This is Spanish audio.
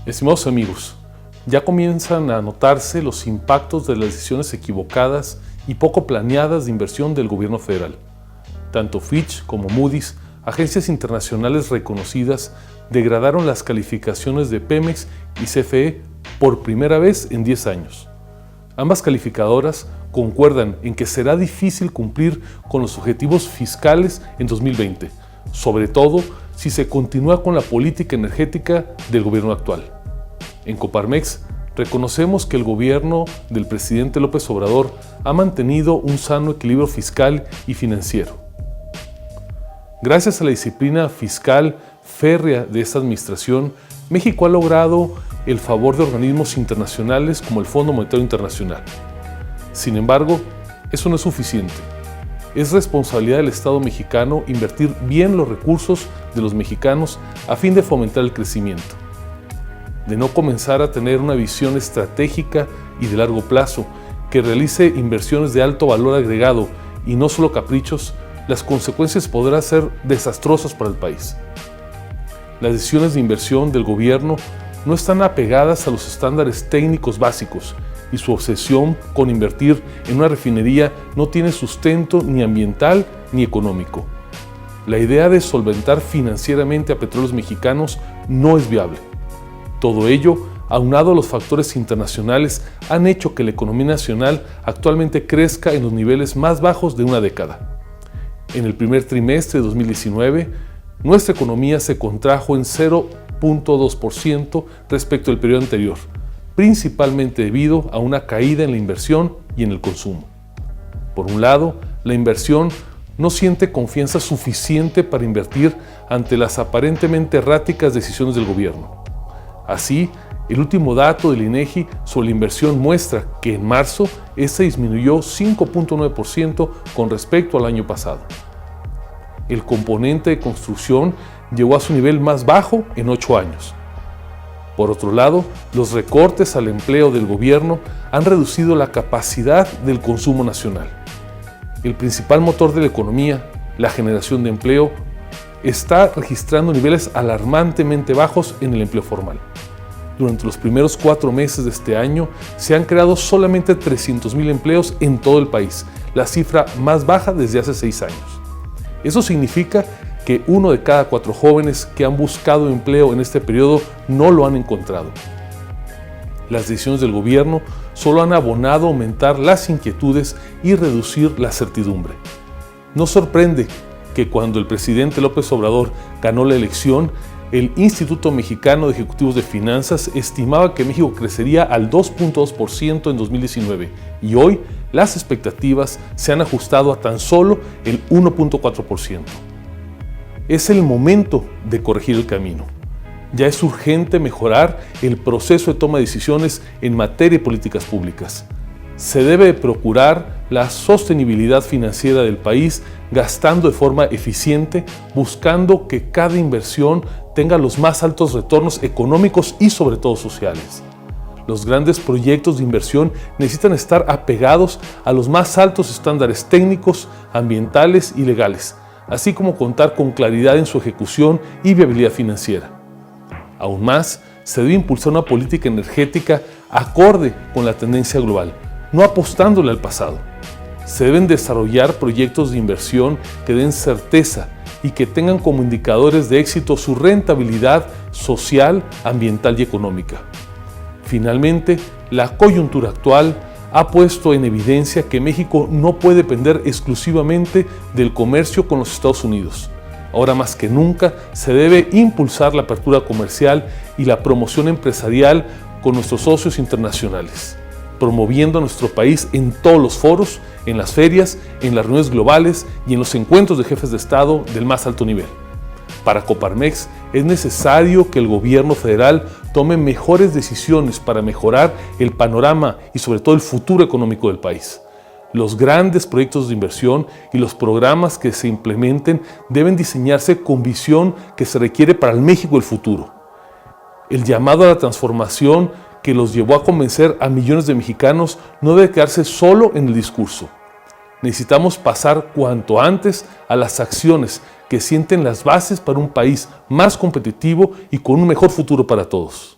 Estimados amigos, ya comienzan a notarse los impactos de las decisiones equivocadas y poco planeadas de inversión del gobierno federal. Tanto Fitch como Moody's, agencias internacionales reconocidas, degradaron las calificaciones de Pemex y CFE por primera vez en 10 años. Ambas calificadoras concuerdan en que será difícil cumplir con los objetivos fiscales en 2020, sobre todo si se continúa con la política energética del gobierno actual. En Coparmex, reconocemos que el gobierno del presidente López Obrador ha mantenido un sano equilibrio fiscal y financiero. Gracias a la disciplina fiscal férrea de esta administración, México ha logrado el favor de organismos internacionales como el Fondo Monetario Internacional. Sin embargo, eso no es suficiente. Es responsabilidad del Estado mexicano invertir bien los recursos de los mexicanos a fin de fomentar el crecimiento. De no comenzar a tener una visión estratégica y de largo plazo que realice inversiones de alto valor agregado y no solo caprichos, las consecuencias podrán ser desastrosas para el país. Las decisiones de inversión del gobierno no están apegadas a los estándares técnicos básicos y su obsesión con invertir en una refinería no tiene sustento ni ambiental ni económico. La idea de solventar financieramente a Petróleos Mexicanos no es viable. Todo ello, aunado a los factores internacionales, han hecho que la economía nacional actualmente crezca en los niveles más bajos de una década. En el primer trimestre de 2019, nuestra economía se contrajo en 0.2% respecto al periodo anterior, principalmente debido a una caída en la inversión y en el consumo. Por un lado, la inversión no siente confianza suficiente para invertir ante las aparentemente erráticas decisiones del gobierno. Así, el último dato del INEGI sobre la inversión muestra que en marzo esta disminuyó 5.9% con respecto al año pasado. El componente de construcción llegó a su nivel más bajo en 8 años. Por otro lado, los recortes al empleo del gobierno han reducido la capacidad del consumo nacional. El principal motor de la economía, la generación de empleo, está registrando niveles alarmantemente bajos en el empleo formal. Durante los primeros 4 meses de este año se han creado solamente 300,000 empleos en todo el país, la cifra más baja desde hace 6 años. Eso significa que 1 de cada 4 jóvenes que han buscado empleo en este periodo no lo han encontrado. Las decisiones del gobierno solo han abonado a aumentar las inquietudes y reducir la certidumbre. No sorprende que cuando el presidente López Obrador ganó la elección, el Instituto Mexicano de Ejecutivos de Finanzas estimaba que México crecería al 2.2% en 2019 y hoy las expectativas se han ajustado a tan solo el 1.4%. Es el momento de corregir el camino. Ya es urgente mejorar el proceso de toma de decisiones en materia de políticas públicas. Se debe procurar la sostenibilidad financiera del país gastando de forma eficiente, buscando que cada inversión tenga los más altos retornos económicos y sobre todo sociales. Los grandes proyectos de inversión necesitan estar apegados a los más altos estándares técnicos, ambientales y legales, así como contar con claridad en su ejecución y viabilidad financiera. Aún más, se debe impulsar una política energética acorde con la tendencia global, no apostándole al pasado. Se deben desarrollar proyectos de inversión que den certeza y que tengan como indicadores de éxito su rentabilidad social, ambiental y económica. Finalmente, la coyuntura actual ha puesto en evidencia que México no puede depender exclusivamente del comercio con los Estados Unidos. Ahora más que nunca se debe impulsar la apertura comercial y la promoción empresarial con nuestros socios internacionales, promoviendo a nuestro país en todos los foros, en las ferias, en las reuniones globales y en los encuentros de jefes de Estado del más alto nivel. Para Coparmex es necesario que el gobierno federal tome mejores decisiones para mejorar el panorama y sobre todo el futuro económico del país. Los grandes proyectos de inversión y los programas que se implementen deben diseñarse con visión que se requiere para el México del futuro. El llamado a la transformación que los llevó a convencer a millones de mexicanos no debe quedarse solo en el discurso. Necesitamos pasar cuanto antes a las acciones que sienten las bases para un país más competitivo y con un mejor futuro para todos.